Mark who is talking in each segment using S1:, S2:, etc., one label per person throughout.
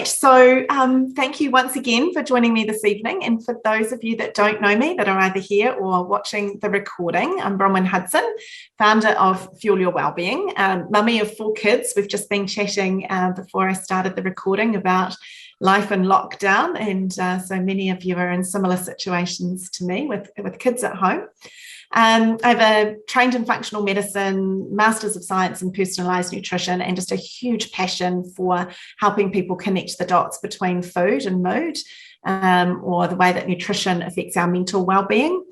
S1: Great. So thank you once again for joining me this evening. And for those of you that don't know me, that are either here or watching the recording, I'm Bronwyn Hudson, founder of Fuel Your Wellbeing, mummy of 4 kids. We've just been chatting before I started the recording about life in lockdown. And so many of you are in similar situations to me with kids at home. I have a trained in functional medicine, Masters of Science in Personalised Nutrition, and just a huge passion for helping people connect the dots between food and mood, or the way that nutrition affects our mental well-being.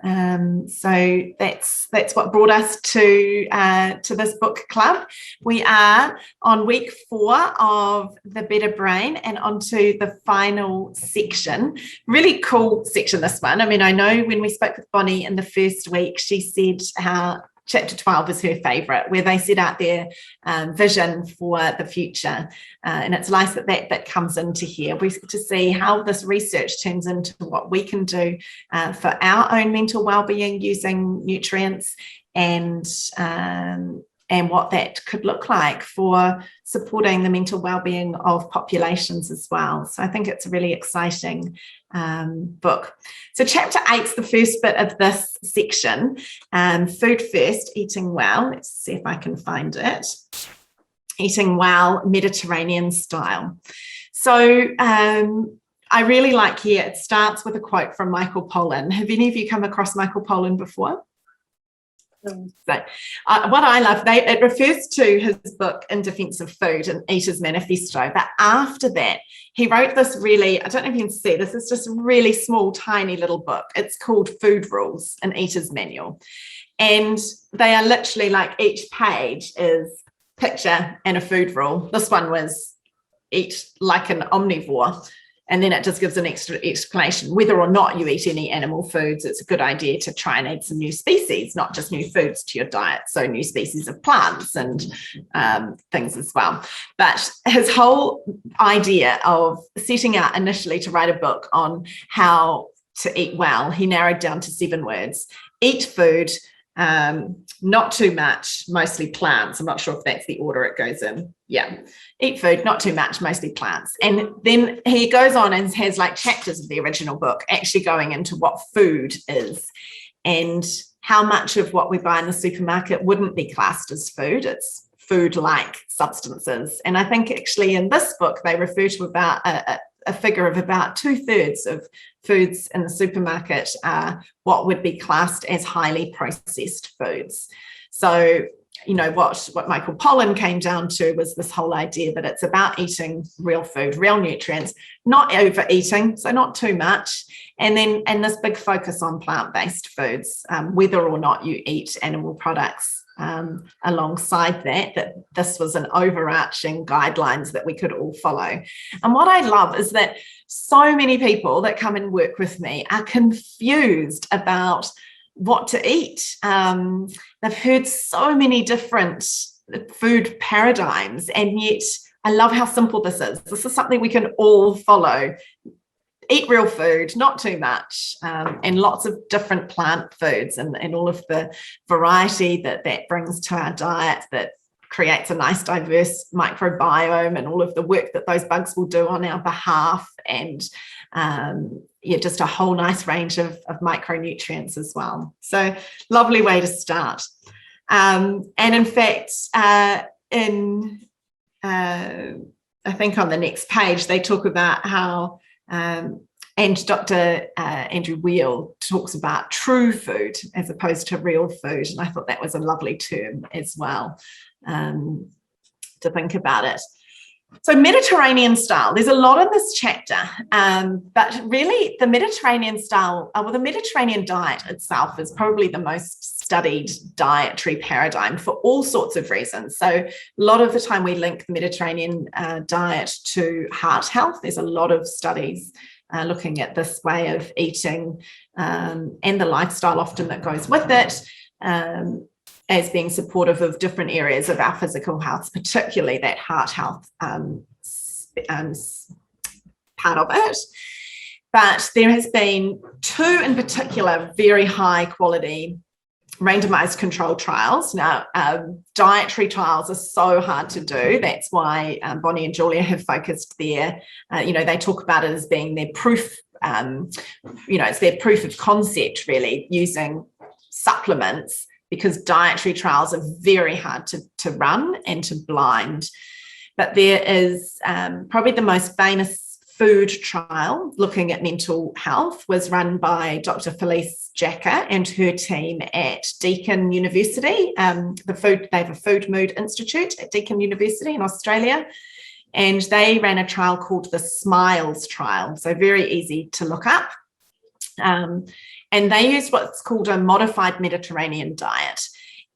S1: So that's what brought us to this book club. We are on week 4 of The Better Brain and onto the final section. Really cool section, this one. I mean, I know when we spoke with Bonnie in the first week, she said how Chapter 12 is her favourite, where they set out their vision for the future. And it's nice that comes into here. We get to see how this research turns into what we can do for our own mental well-being using nutrients, and what that could look like for supporting the mental well-being of populations as well. So I think it's a really exciting book. So chapter 8 is the first bit of this section, food first, eating well. Let's see if I can find it. Eating well, Mediterranean style. So I really like here, it starts with a quote from Michael Pollan. Have any of you come across Michael Pollan before? So what I love, it refers to his book In Defense of Food and Eater's Manifesto, but after that he wrote this really, I don't know if you can see, this is just a really small tiny little book. It's called Food Rules, an Eater's Manual, and they are literally like each page is picture and a food rule. This one was eat like an omnivore. And then it just gives an extra explanation. Whether or not you eat any animal foods, it's a good idea to try and add some new species, not just new foods to your diet. So new species of plants and things as well. But his whole idea of setting out initially to write a book on how to eat well, he narrowed down to 7 words. Eat food, not too much, mostly plants. I'm not sure if that's the order it goes in. Yeah. Eat food, not too much, mostly plants. And then he goes on and has like chapters of the original book actually going into what food is and how much of what we buy in the supermarket wouldn't be classed as food. It's food-like substances. And I think actually in this book, they refer to about a figure of about 2/3 of foods in the supermarket are what would be classed as highly processed foods. So, you know, what Michael Pollan came down to was this whole idea that it's about eating real food, real nutrients, not overeating, so not too much, and this big focus on plant-based foods, whether or not you eat animal products. Alongside that this was an overarching guidelines that we could all follow. And what I love is that so many people that come and work with me are confused about what to eat. They've heard so many different food paradigms, and yet I love how simple this is. This is something we can all follow. Eat real food, not too much, and lots of different plant foods and all of the variety that brings to our diet, that creates a nice diverse microbiome and all of the work that those bugs will do on our behalf, and just a whole nice range of micronutrients as well. So lovely way to start. And in fact, I think on the next page, they talk about how and Dr. Andrew Weil talks about true food as opposed to real food. And I thought that was a lovely term as well, to think about it. So Mediterranean style, there's a lot in this chapter, but really the Mediterranean style, the Mediterranean diet itself is probably the most studied dietary paradigm for all sorts of reasons. So a lot of the time we link the Mediterranean diet to heart health. There's a lot of studies looking at this way of eating and the lifestyle often that goes with it, as being supportive of different areas of our physical health, particularly that heart health part of it. But there has been 2 in particular very high quality randomized controlled trials. Now, dietary trials are so hard to do. That's why Bonnie and Julia have focused there. They talk about it as being their proof, it's their proof of concept, really, using supplements, because dietary trials are very hard to run and to blind. But there is probably the most famous food trial looking at mental health was run by Dr. Felice Jacka and her team at Deakin University. They have a Food Mood Institute at Deakin University in Australia, and they ran a trial called the SMILES trial, so very easy to look up. And they used what's called a modified Mediterranean diet.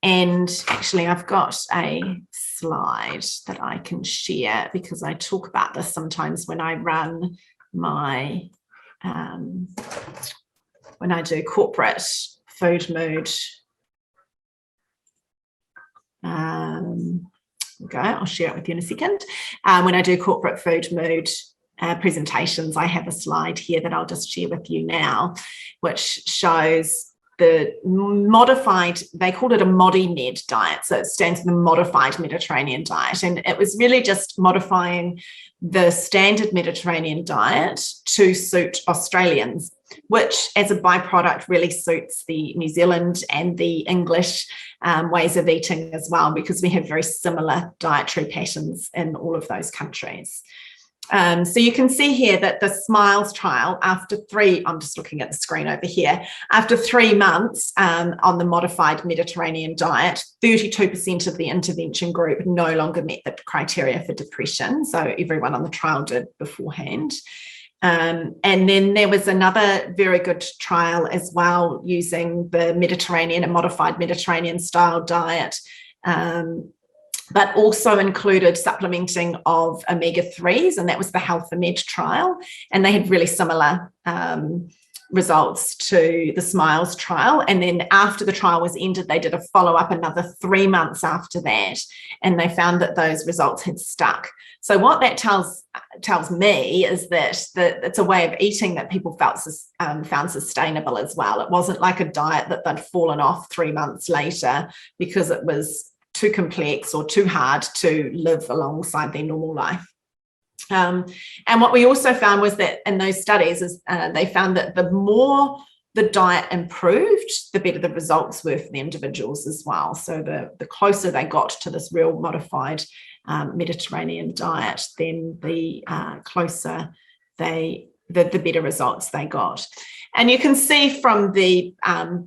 S1: And actually, I've got a slide that I can share, because I talk about this sometimes when I run my, when I do corporate food mood. Okay, I'll share it with you in a second. When I do corporate food mood presentations, I have a slide here that I'll just share with you now, which shows the modified, they called it a ModiMed diet. So it stands for the modified Mediterranean diet. And it was really just modifying the standard Mediterranean diet to suit Australians, which as a byproduct really suits the New Zealand and the English ways of eating as well, because we have very similar dietary patterns in all of those countries. So you can see here that the SMILES trial, I'm just looking at the screen over here, after 3 months on the modified Mediterranean diet, 32% of the intervention group no longer met the criteria for depression. So everyone on the trial did beforehand. And then there was another very good trial as well, using the Mediterranean and modified Mediterranean style diet, but also included supplementing of omega-3s, and that was the HealthaMed trial. And they had really similar results to the SMILES trial. And then after the trial was ended, they did a follow-up another 3 months after that, and they found that those results had stuck. So what that tells me is that it's a way of eating that people found sustainable as well. It wasn't like a diet that they'd fallen off 3 months later because it was too complex or too hard to live alongside their normal life. And what we also found was that in those studies is they found that the more the diet improved, the better the results were for the individuals as well. So the closer they got to this real modified Mediterranean diet, then the closer the better results they got. And you can see from the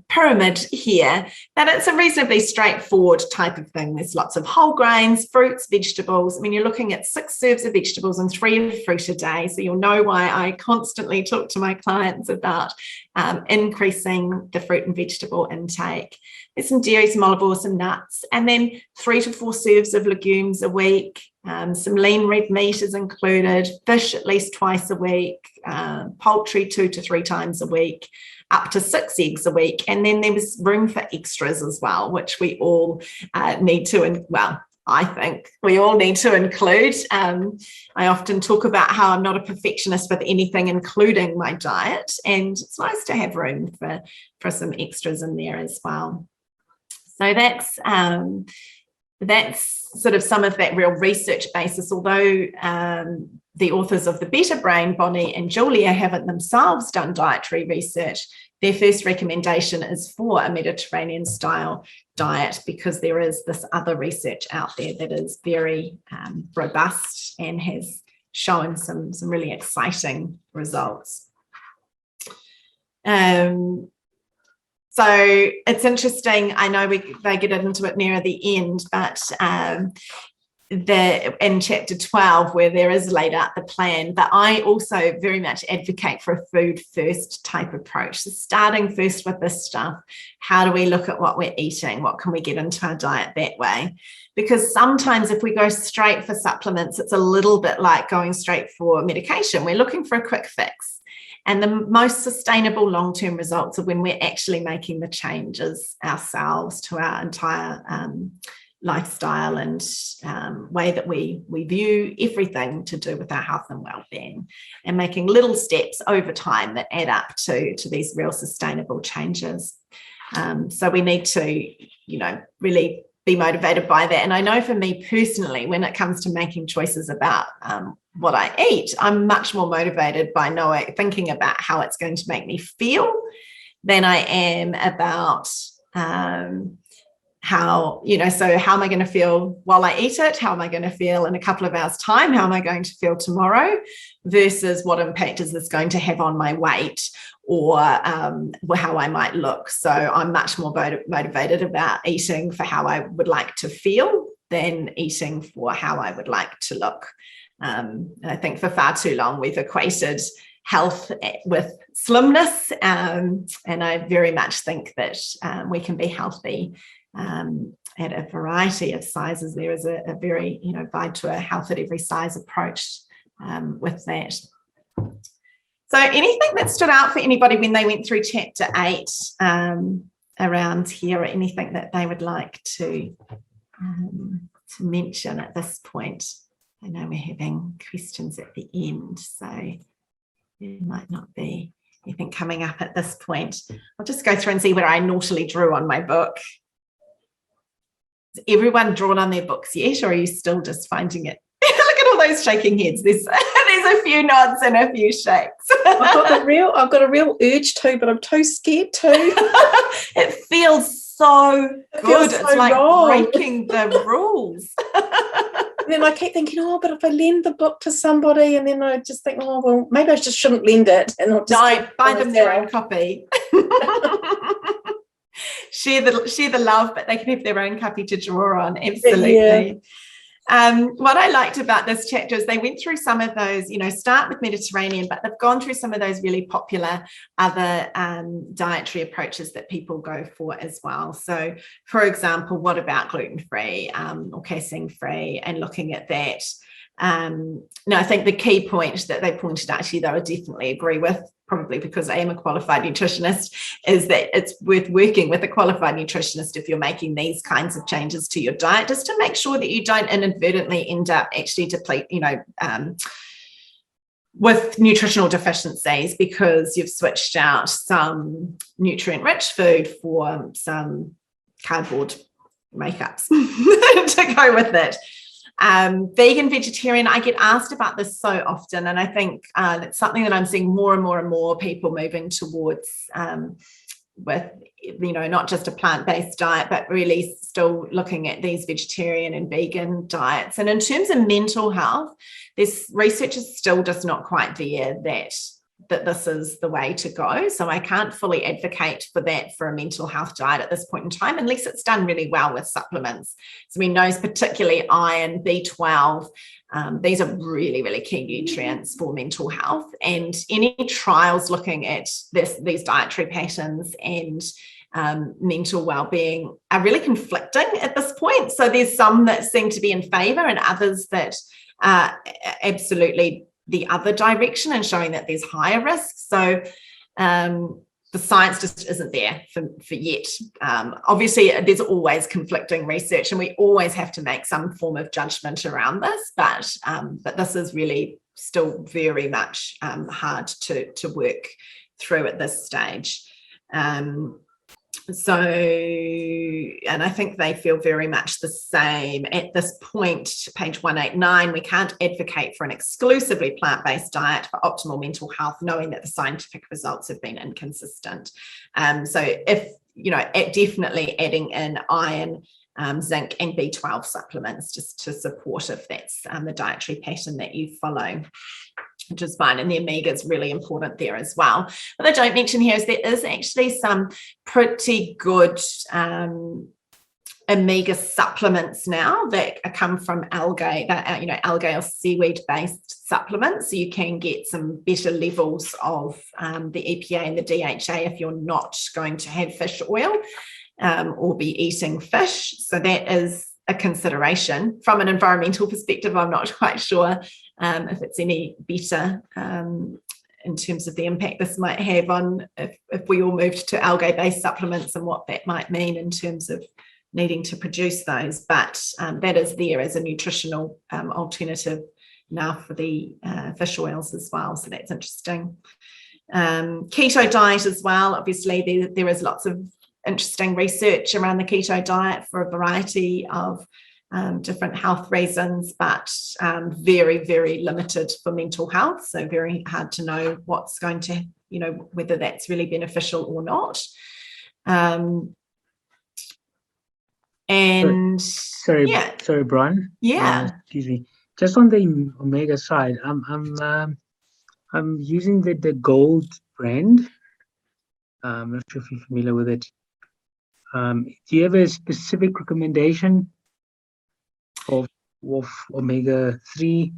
S1: pyramid here that it's a reasonably straightforward type of thing. There's lots of whole grains, fruits, vegetables. I mean, you're looking at 6 serves of vegetables and 3 of fruit a day. So you'll know why I constantly talk to my clients about increasing the fruit and vegetable intake. There's some dairy, some olive oil, some nuts, and then 3 to 4 serves of legumes a week. Some lean red meat is included, fish at least twice a week, poultry 2 to 3 times a week, up to 6 eggs a week. And then there was room for extras as well, which we all need to, I think we all need to include. I often talk about how I'm not a perfectionist with anything, including my diet, and it's nice to have room for some extras in there as well. So that's sort of some of that real research basis, although the authors of The Better Brain, Bonnie and Julia, haven't themselves done dietary research. Their first recommendation is for a Mediterranean style diet, because there is this other research out there that is very robust and has shown some really exciting results. So it's interesting. I know they get into it near the end, but in chapter 12, where there is laid out the plan, but I also very much advocate for a food first type approach. So starting first with this stuff, how do we look at what we're eating? What can we get into our diet that way? Because sometimes if we go straight for supplements, it's a little bit like going straight for medication. We're looking for a quick fix. And the most sustainable long-term results are when we're actually making the changes ourselves to our entire lifestyle and way that we view everything to do with our health and well-being, and making little steps over time that add up to these real sustainable changes. So we need to, really be motivated by that. And I know for me personally, when it comes to making choices about what I eat, I'm much more motivated by thinking about how it's going to make me feel than I am about how am I going to feel while I eat it? How am I going to feel in a couple of hours' time? How am I going to feel tomorrow? Versus what impact is this going to have on my weight or how I might look? So I'm much more motivated about eating for how I would like to feel than eating for how I would like to look. And I think for far too long we've equated health with slimness, and I very much think that we can be healthy at a variety of sizes. There is a very guide to a health at every size approach with that. So anything that stood out for anybody when they went through chapter 8 around here, or anything that they would like to mention at this point? I know we're having questions at the end, so there might not be anything coming up at this point. I'll just go through and see what I naughtily drew on my book. Has everyone drawn on their books yet, or are you still just finding it? Look at all those shaking heads. There's a few nods and a few shakes.
S2: I've got a real urge to, but I'm too scared to.
S1: It feels so good. It's like
S2: wrong.
S1: Breaking the rules.
S2: And then I keep thinking, but if I lend the book to somebody, and then I just think, well, maybe I just shouldn't lend it. And I'll just
S1: buy them their own copy. Share the love, but they can have their own copy to draw on. Absolutely. Yeah. What I liked about this chapter is they went through some of those, start with Mediterranean, but they've gone through some of those really popular other dietary approaches that people go for as well. So, for example, what about gluten-free or casein-free, and looking at that. I think the key point that they pointed out, actually, though, I definitely agree with, probably because I am a qualified nutritionist, is that it's worth working with a qualified nutritionist if you're making these kinds of changes to your diet, just to make sure that you don't inadvertently end up actually deplete, with nutritional deficiencies, because you've switched out some nutrient-rich food for some cardboard makeups to go with it. Vegan, vegetarian, I get asked about this so often, and I think it's something that I'm seeing more and more and more people moving towards, with not just a plant-based diet, but really still looking at these vegetarian and vegan diets. And in terms of mental health, this research is still just not quite there that this is the way to go. So I can't fully advocate for that for a mental health diet at this point in time, unless it's done really well with supplements. So we know particularly iron, B12, these are really, really key nutrients for mental health. And any trials looking at these dietary patterns and mental well-being are really conflicting at this point. So there's some that seem to be in favor and others that are absolutely the other direction and showing that there's higher risk. So the science just isn't there for yet. Obviously, there's always conflicting research, and we always have to make some form of judgment around this. But this is really still very much hard to work through at this stage. So, and I think they feel very much the same at this point. Page 189, we can't advocate for an exclusively plant-based diet for optimal mental health, knowing that the scientific results have been inconsistent. So if, definitely adding in iron, zinc and B12 supplements just to support if that's the dietary pattern that you follow, which is fine. And the omega is really important there as well. What I don't mention here is there is actually some pretty good omega supplements now that come from algae, algae or seaweed based supplements. So you can get some better levels of the EPA and the DHA if you're not going to have fish oil or be eating fish. So that is a consideration. From an environmental perspective, I'm not quite sure if it's any better in terms of the impact this might have on if we all moved to algae-based supplements and what that might mean in terms of needing to produce those. But that is there as a nutritional alternative now for the fish oils as well. So that's interesting. Keto diet as well. Obviously, there is lots of interesting research around the keto diet for a variety of different health reasons, but very, very limited for mental health. So very hard to know what's going to, whether that's really beneficial or not.
S3: Sorry, Bron.
S1: Yeah.
S3: Excuse me. Just on the omega side, I'm using the Gold brand. I'm not sure if you're familiar with it. Do you have a specific recommendation of omega-3?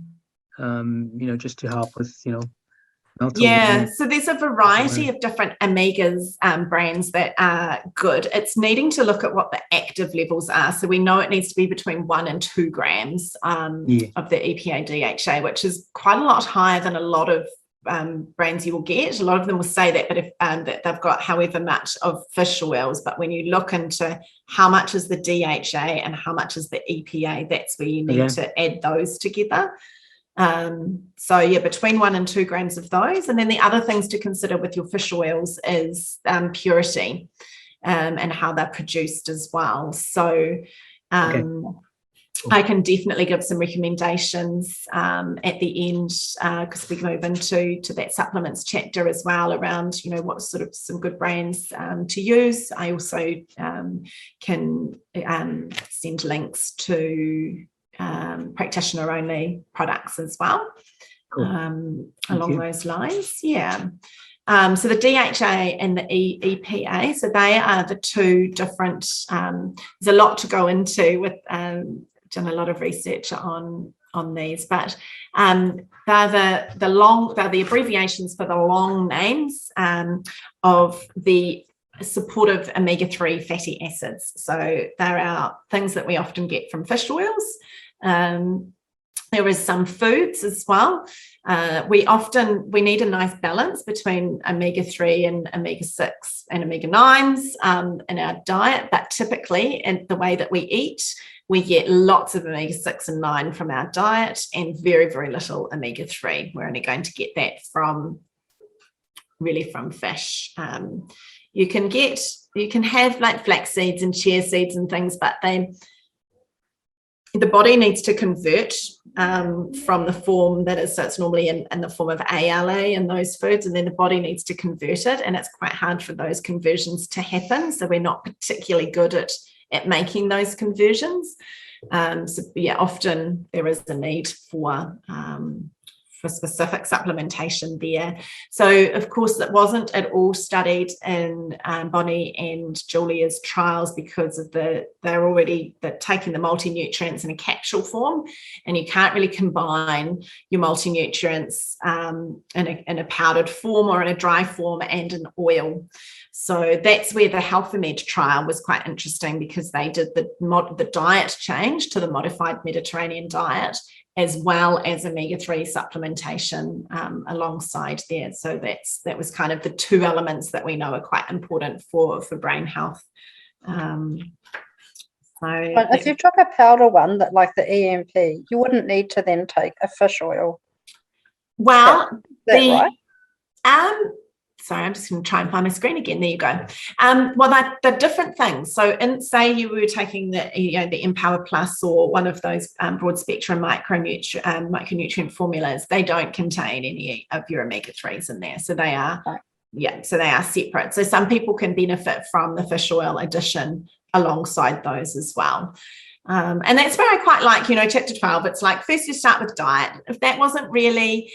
S3: Just to help with
S1: Yeah, so there's a variety of different omegas brands that are good. It's needing to look at what the active levels are. So we know it needs to be between 1 and 2 grams of the EPA DHA, which is quite a lot higher than a lot of brands you will get. A lot of them will say that, but if that they've got however much of fish oils, but when you look into how much is the DHA and how much is the EPA, that's where you need to add those together. Between 1 and 2 grams of those. And then the other things to consider with your fish oils is purity and how they're produced as well. So I can definitely give some recommendations at the end because we move into that supplements chapter as well around, what sort of some good brands to use. I also can send links to practitioner-only products as well.
S3: Cool.
S1: Along those lines. So the DHA and the EPA, so they are the two different, there's a lot to go into with, done a lot of research on these, but they're the abbreviations for the long names of the supportive omega-3 fatty acids. So there are things that we often get from fish oils. There is some foods as well. We need a nice balance between omega-3 and omega-6 and omega-9s in our diet, but typically in the way that we eat, we get lots of omega-6 and 9 from our diet and very, very little omega-3. We're only going to get that from fish. You can have like flax seeds and chia seeds and things, but the body needs to convert from the form that is, so it's normally in the form of ALA in those foods, and then the body needs to convert it, and it's quite hard for those conversions to happen. So we're not particularly good at making those conversions. Often there is a need for specific supplementation there. So, of course, it wasn't at all studied in Bonnie and Julia's trials because of they're taking the multi-nutrients in a capsule form, and you can't really combine your multi-nutrients in a powdered form or in a dry form and an oil. So that's where the HealthyMed trial was quite interesting, because they did the diet change to the modified Mediterranean diet, as well as omega-3 supplementation alongside there. So that was kind of the two elements that we know are quite important for brain health.
S4: If you took a powder one, that like the EMP, you wouldn't need to then take a fish oil.
S1: Well,
S4: right?
S1: Sorry, I'm just going to try and find my screen again. There you go. Well, they're different things. So, say you were taking the Empower Plus or one of those broad spectrum micronutrient formulas, they don't contain any of your omega-3s in there. So they are, so they are separate. So some people can benefit from the fish oil addition alongside those as well. And that's where I quite like, chapter 12. It's like, first you start with diet. If that wasn't really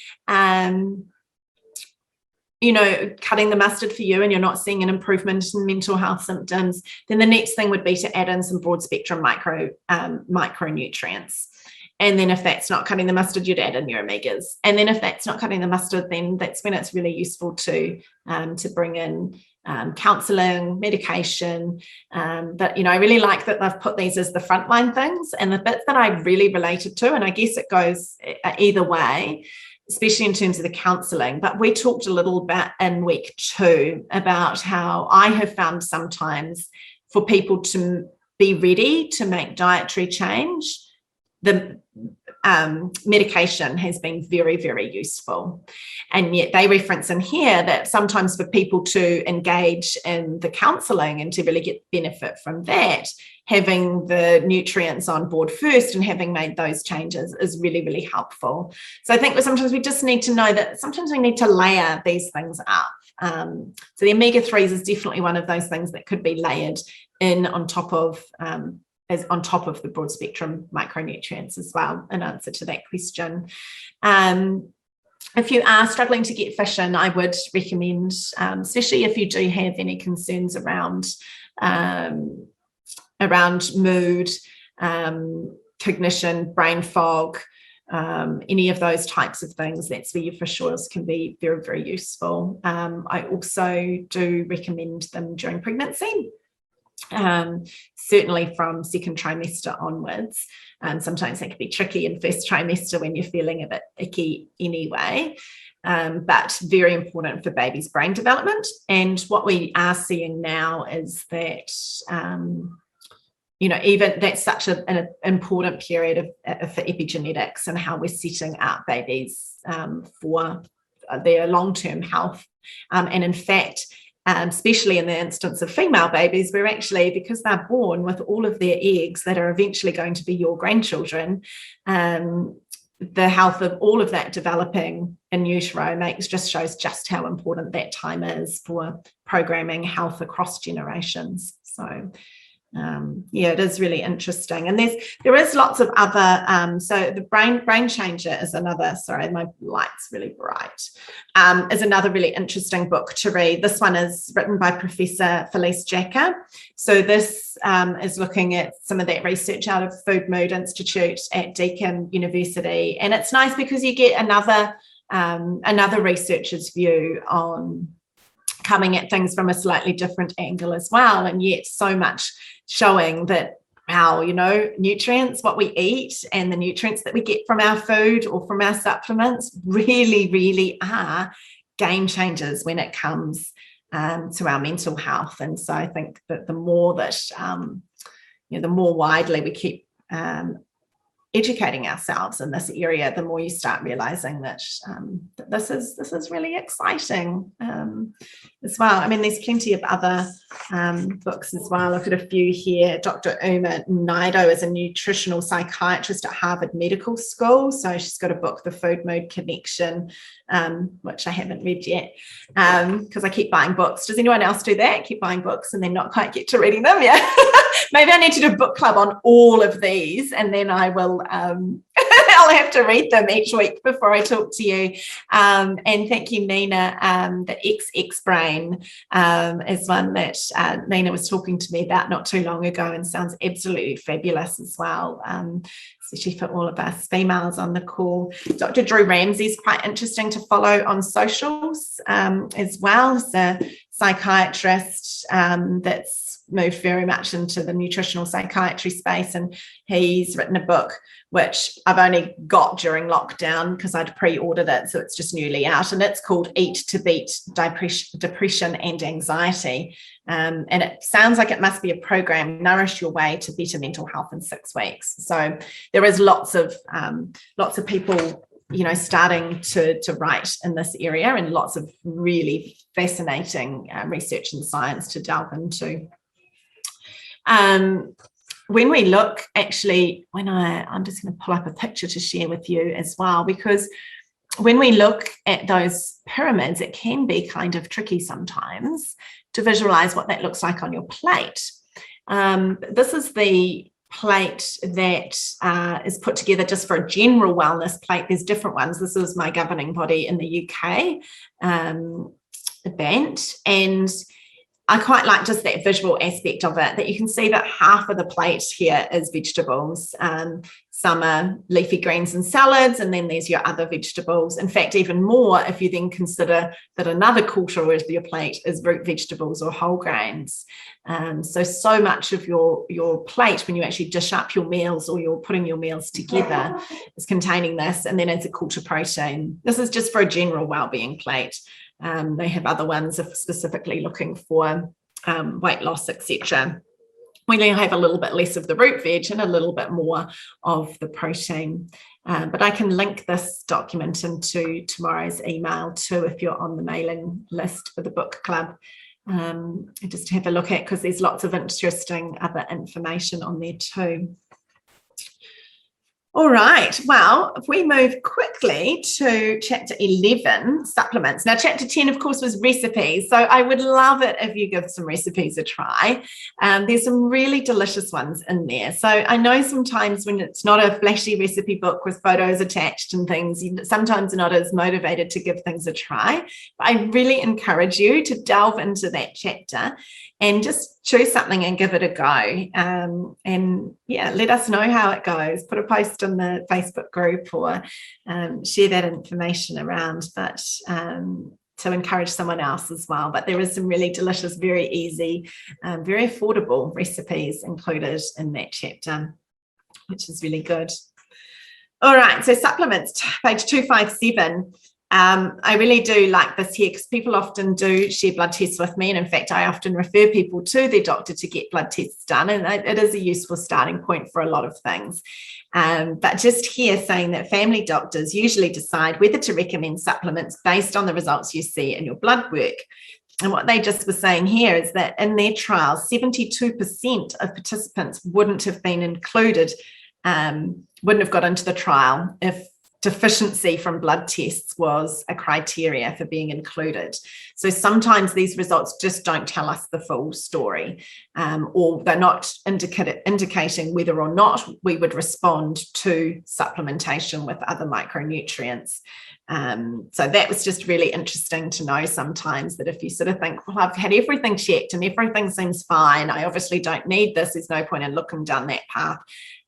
S1: cutting the mustard for you and you're not seeing an improvement in mental health symptoms, then the next thing would be to add in some broad spectrum micronutrients. And then if that's not cutting the mustard, you'd add in your omegas. And then if that's not cutting the mustard, then that's when it's really useful to bring in counselling, medication. But, I really like that they've put these as the frontline things. And the bits that I really related to, and I guess it goes either way, especially in terms of the counselling. But we talked a little bit in week 2 about how I have found sometimes for people to be ready to make dietary change, the medication has been very, very useful. And yet they reference in here that sometimes for people to engage in the counselling and to really get benefit from that, having the nutrients on board first and having made those changes is really, really helpful. So I think that sometimes we just need to know that sometimes we need to layer these things up. So the omega-3s is definitely one of those things that could be layered in on top of the broad spectrum micronutrients as well, in answer to that question. If you are struggling to get fish in, I would recommend, especially if you do have any concerns around mood, cognition, brain fog, any of those types of things, that's where your fish oils can be very, very useful. I also do recommend them during pregnancy, certainly from second trimester onwards. Sometimes they can be tricky in first trimester when you're feeling a bit icky anyway, but very important for baby's brain development. And what we are seeing now is that even that's such an important period for epigenetics and how we're setting up babies for their long-term health. And in fact, especially in the instance of female babies, we're actually, because they're born with all of their eggs that are eventually going to be your grandchildren, the health of all of that developing in utero shows just how important that time is for programming health across generations. So it is really interesting. And there is lots of other, so the brain changer is another, sorry, my light's really bright, is another really interesting book to read. This one is written by Professor Felice Jacka. So this is looking at some of that research out of Food Mood Institute at Deakin University. And it's nice because you get another researcher's view on coming at things from a slightly different angle as well, and yet so much showing that, wow, nutrients, what we eat and the nutrients that we get from our food or from our supplements really, really are game changers when it comes to our mental health. And so I think that the more that, the more widely we keep educating ourselves in this area, the more you start realizing that this is really exciting as well. I mean, there's plenty of other books as well. I've got a few here. Dr. Uma Naido is a nutritional psychiatrist at Harvard Medical School. So she's got a book, The Food Mood Connection, which I haven't read yet because I keep buying books. Does anyone else do that? Keep buying books and then not quite get to reading them? Yeah. Maybe I need to do a book club on all of these, and then I will I'll have to read them each week before I talk to you. And thank you, Nina. The XX Brain is one that Nina was talking to me about not too long ago, and sounds absolutely fabulous as well, especially for all of us females on the call. Dr. Drew Ramsey is quite interesting to follow on socials as well. He's a psychiatrist that's moved very much into the nutritional psychiatry space, and he's written a book which I've only got during lockdown because I'd pre-ordered it, so it's just newly out, and it's called Eat to Beat Depression and Anxiety, and it sounds like it must be a program, Nourish Your Way to Better Mental Health in 6 weeks. So there is lots of people starting to write in this area, and lots of really fascinating research and science to delve into. When we look, actually, I'm just going to pull up a picture to share with you as well, because when we look at those pyramids, it can be kind of tricky sometimes to visualize what that looks like on your plate. This is the plate that is put together just for a general wellness plate. There's different ones. This is my governing body in the UK event, and I quite like just that visual aspect of it, that you can see that half of the plate here is vegetables. Some are leafy greens and salads, and then there's your other vegetables. In fact, even more if you then consider that another quarter of your plate is root vegetables or whole grains. So much of your plate, when you actually dish up your meals or you're putting your meals together, is containing this, and then it's a quarter protein. This is just for a general wellbeing plate. They have other ones specifically looking for weight loss, etc. we now have a little bit less of the root veg and a little bit more of the protein. But I can link this document into tomorrow's email too, if you're on the mailing list for the book club. Just have a look at, because there's lots of interesting other information on there too. All right, well, if we move quickly to chapter 11, supplements. Now, chapter 10, of course, was recipes. So I would love it if you give some recipes a try. There's some really delicious ones in there. So I know sometimes when it's not a flashy recipe book with photos attached and things, sometimes you're not as motivated to give things a try. But I really encourage you to delve into that chapter and just choose something and give it a go. And yeah, let us know how it goes. Put a post in the Facebook group or share that information around, but to encourage someone else as well. But there is some really delicious, very easy, very affordable recipes included in that chapter, which is really good. All right, so supplements, page 257. I really do like this here because people often do share blood tests with me, and in fact I often refer people to their doctor to get blood tests done, and it is a useful starting point for a lot of things. But just here saying that family doctors usually decide whether to recommend supplements based on the results you see in your blood work. And what they just were saying here is that in their trials, 72% of participants wouldn't have been included, wouldn't have got into the trial if deficiency from blood tests was a criteria for being included. So sometimes these results just don't tell us the full story, or they're not indicating whether or not we would respond to supplementation with other micronutrients. So that was just really interesting to know sometimes, that if you sort of think, well, I've had everything checked and everything seems fine, I obviously don't need this, there's no point in looking down that path,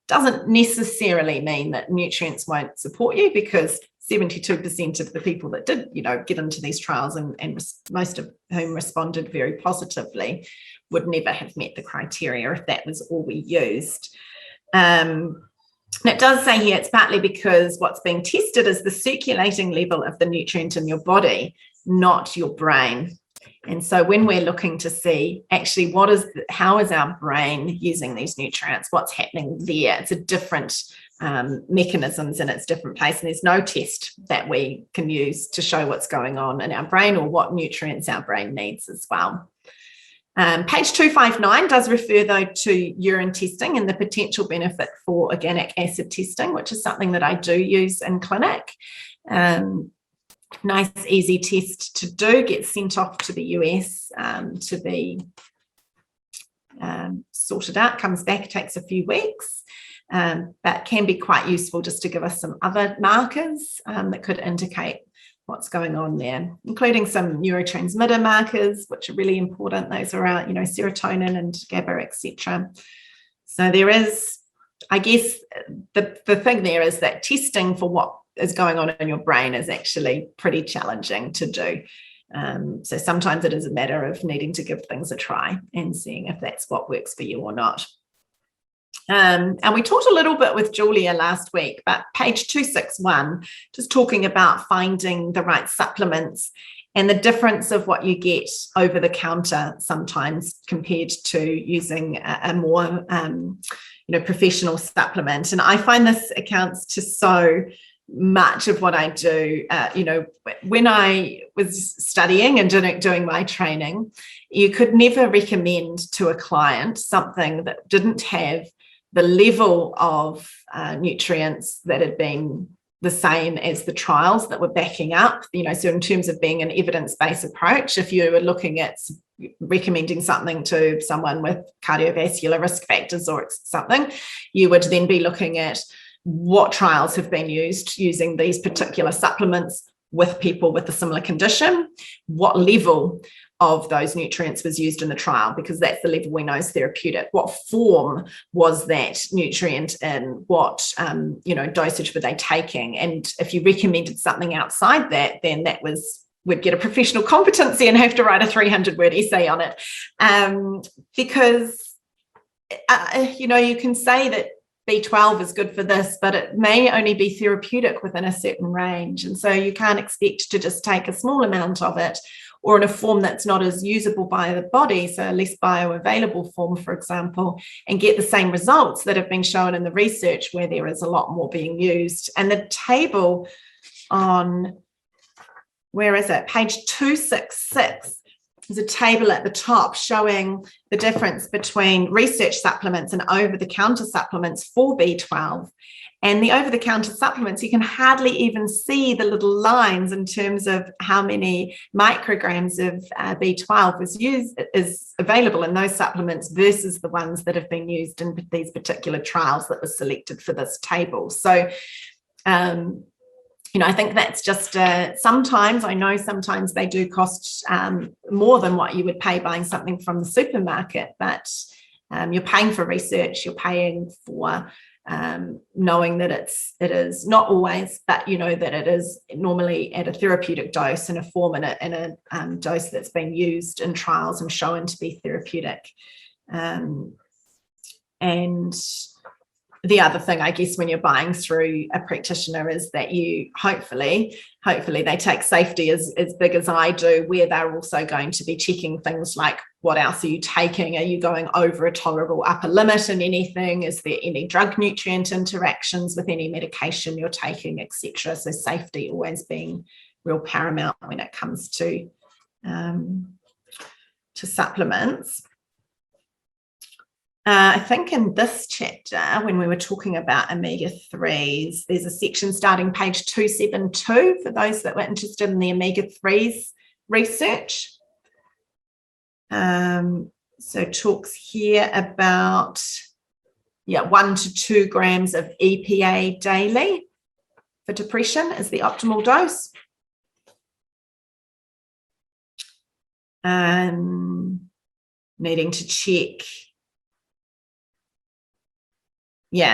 S1: doesn't necessarily mean that nutrients won't support you, because 72% of the people that did, get into these trials and most of whom responded very positively would never have met the criteria if that was all we used. And it does say here it's partly because what's being tested is the circulating level of the nutrient in your body, not your brain. And so when we're looking to see actually how is our brain using these nutrients, what's happening there, it's a different mechanisms in its different place, and there's no test that we can use to show what's going on in our brain or what nutrients our brain needs as well. Page 259 does refer though to urine testing and the potential benefit for organic acid testing, which is something that I do use in clinic. Nice, easy test to do, get sent off to the US to be sorted out, comes back, takes a few weeks, but can be quite useful just to give us some other markers that could indicate what's going on there, including some neurotransmitter markers, which are really important. Those are our, serotonin and GABA, etc. So there is, I guess, the thing there is that testing for what is going on in your brain is actually pretty challenging to do. So sometimes it is a matter of needing to give things a try and seeing if that's what works for you or not. And we talked a little bit with Julia last week, but page 261, just talking about finding the right supplements and the difference of what you get over the counter sometimes compared to using a more professional supplement. And I find this accounts to so much of what I do. When I was studying and doing my training, you could never recommend to a client something that didn't have the level of nutrients that had been the same as the trials that were backing up, so in terms of being an evidence-based approach, if you were looking at recommending something to someone with cardiovascular risk factors or something, you would then be looking at what trials have been used using these particular supplements with people with a similar condition, what level of those nutrients was used in the trial, because that's the level we know is therapeutic. What form was that nutrient in? What dosage were they taking? And if you recommended something outside that, then we'd get a professional competency and have to write a 300-word essay on it, because you can say that B12 is good for this, but it may only be therapeutic within a certain range. And so you can't expect to just take a small amount of it or in a form that's not as usable by the body, so a less bioavailable form, for example, and get the same results that have been shown in the research where there is a lot more being used. And the table on, where is it? Page 266. There's a table at the top showing the difference between research supplements and over-the-counter supplements for B12. And the over-the-counter supplements, you can hardly even see the little lines in terms of how many micrograms of B12 is available in those supplements versus the ones that have been used in these particular trials that were selected for this table. So, I think that's just sometimes they do cost more than what you would pay buying something from the supermarket, but you're paying for research, you're paying for knowing that it is not always, but that it is normally at a therapeutic dose in a form in a dose that's been used in trials and shown to be therapeutic. And the other thing, I guess, when you're buying through a practitioner is that you hopefully they take safety as big as I do, where they're also going to be checking things like, what else are you taking? Are you going over a tolerable upper limit in anything? Is there any drug nutrient interactions with any medication you're taking, etc.? So safety always being real paramount when it comes to supplements. I think in this chapter, when we were talking about omega-3s, there's a section starting page 272 for those that were interested in the omega-3s research. So talks here about 1 to 2 grams of EPA daily for depression is the optimal dose. Needing to check.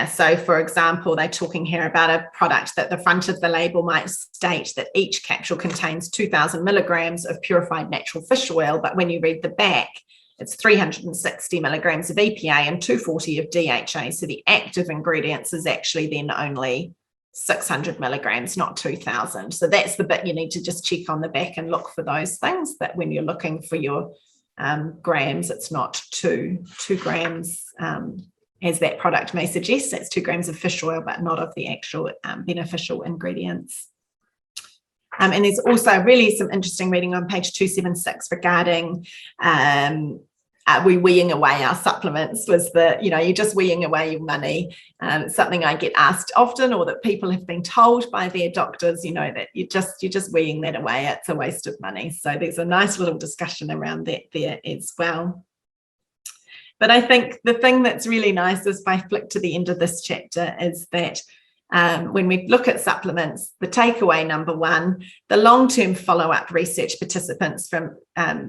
S1: So for example, they're talking here about a product that the front of the label might state that each capsule contains 2,000 milligrams of purified natural fish oil, but when you read the back, it's 360 milligrams of EPA and 240 of DHA. So the active ingredients is actually then only 600 milligrams, not 2,000. So that's the bit you need to just check on the back and look for those things, that when you're looking for your grams, it's not 2 grams, as that product may suggest. That's 2 grams of fish oil, but not of the actual beneficial ingredients. And there's also really some interesting reading on page 276 regarding we weeing away our supplements. Was the, you're just weeing away your money. Something I get asked often, or that people have been told by their doctors, that you're just weeing that away. It's a waste of money. So there's a nice little discussion around that there as well. But I think the thing that's really nice is, if I flick to the end of this chapter, is that when we look at supplements, the takeaway number one, the long-term follow-up research participants from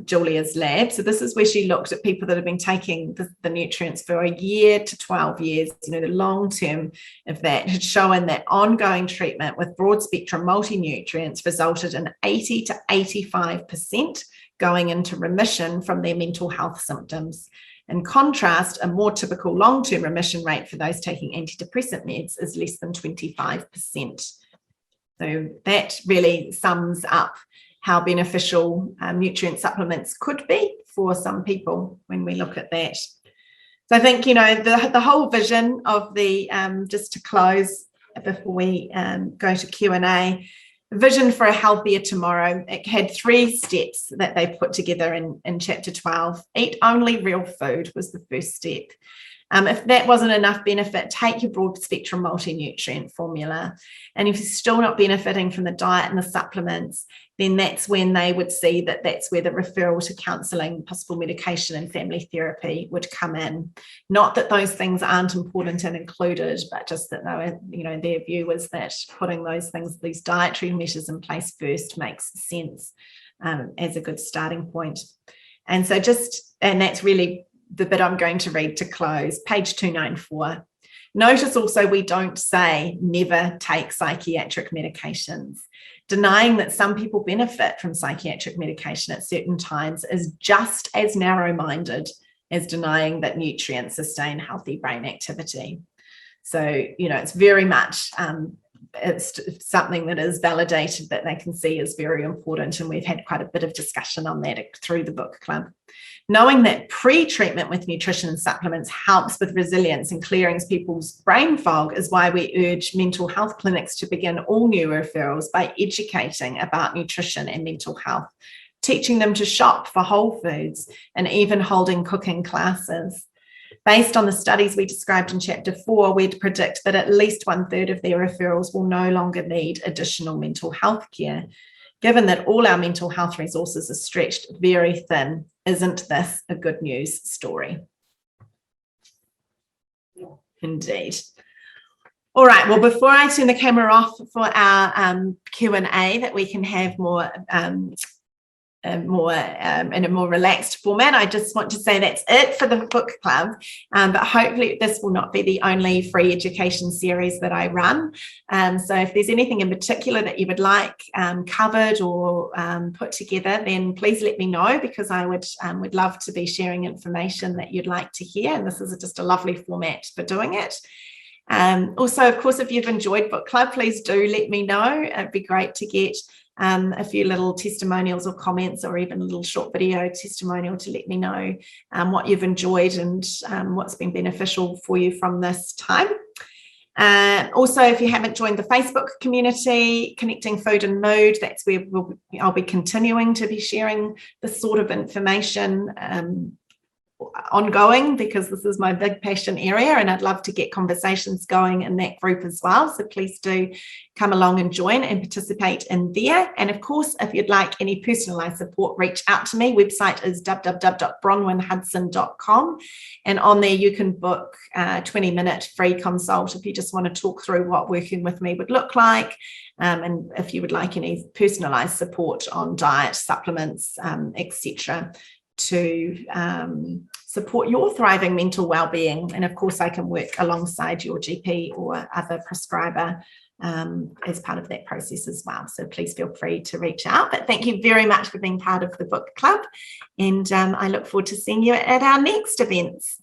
S1: Julia's lab. So this is where she looked at people that have been taking the nutrients for a year to 12 years. The long-term of that had shown that ongoing treatment with broad-spectrum multi-nutrients resulted in 80 to 85% going into remission from their mental health symptoms. In contrast, a more typical long-term remission rate for those taking antidepressant meds is less than 25%. So that really sums up how beneficial nutrient supplements could be for some people when we look at that. So I think, the whole vision of the, just to close before we go to Q&A, vision for a healthier tomorrow. It had 3 steps that they put together in chapter 12. Eat only real food was the first step. If that wasn't enough benefit, take your broad spectrum multi-nutrient formula. And if you're still not benefiting from the diet and the supplements, then that's when they would see that that's where the referral to counselling, possible medication and family therapy would come in. Not that those things aren't important and included, but just that they were, their view was that putting those things, these dietary measures in place first makes sense as a good starting point. And that's really the bit I'm going to read to close, page 294. Notice also we don't say never take psychiatric medications. Denying that some people benefit from psychiatric medication at certain times is just as narrow-minded as denying that nutrients sustain healthy brain activity. So, it's very much it's something that is validated that they can see is very important. And we've had quite a bit of discussion on that through the book club. Knowing that pre-treatment with nutrition and supplements helps with resilience and clearing people's brain fog is why we urge mental health clinics to begin all new referrals by educating about nutrition and mental health, teaching them to shop for whole foods, and even holding cooking classes. Based on the studies we described in chapter 4, we'd predict that at least 1/3 of their referrals will no longer need additional mental health care. Given that all our mental health resources are stretched very thin, isn't this a good news story? Indeed. All right, well, before I turn the camera off for our Q&A that we can have more in a more relaxed format, I just want to say that's it for the book club, but hopefully this will not be the only free education series that I run. So if there's anything in particular that you would like covered or put together, then please let me know, because I would love to be sharing information that you'd like to hear, and this is just a lovely format for doing it. Also, of course, if you've enjoyed book club, please do let me know. It'd be great to get a few little testimonials or comments, or even a little short video testimonial to let me know what you've enjoyed and what's been beneficial for you from this time. Also, if you haven't joined the Facebook community, Connecting Food and Mood, that's where I'll be continuing to be sharing this sort of information ongoing, because this is my big passion area, and I'd love to get conversations going in that group as well. So please do come along and join and participate in there. And of course, if you'd like any personalised support, reach out to me. Website is www.bronwynhudson.com, and on there you can book a 20-minute free consult if you just want to talk through what working with me would look like, and if you would like any personalised support on diet, supplements, etc., to support your thriving mental well-being. And of course, I can work alongside your GP or other prescriber as part of that process as well. So please feel free to reach out. But thank you very much for being part of the book club, and I look forward to seeing you at our next events.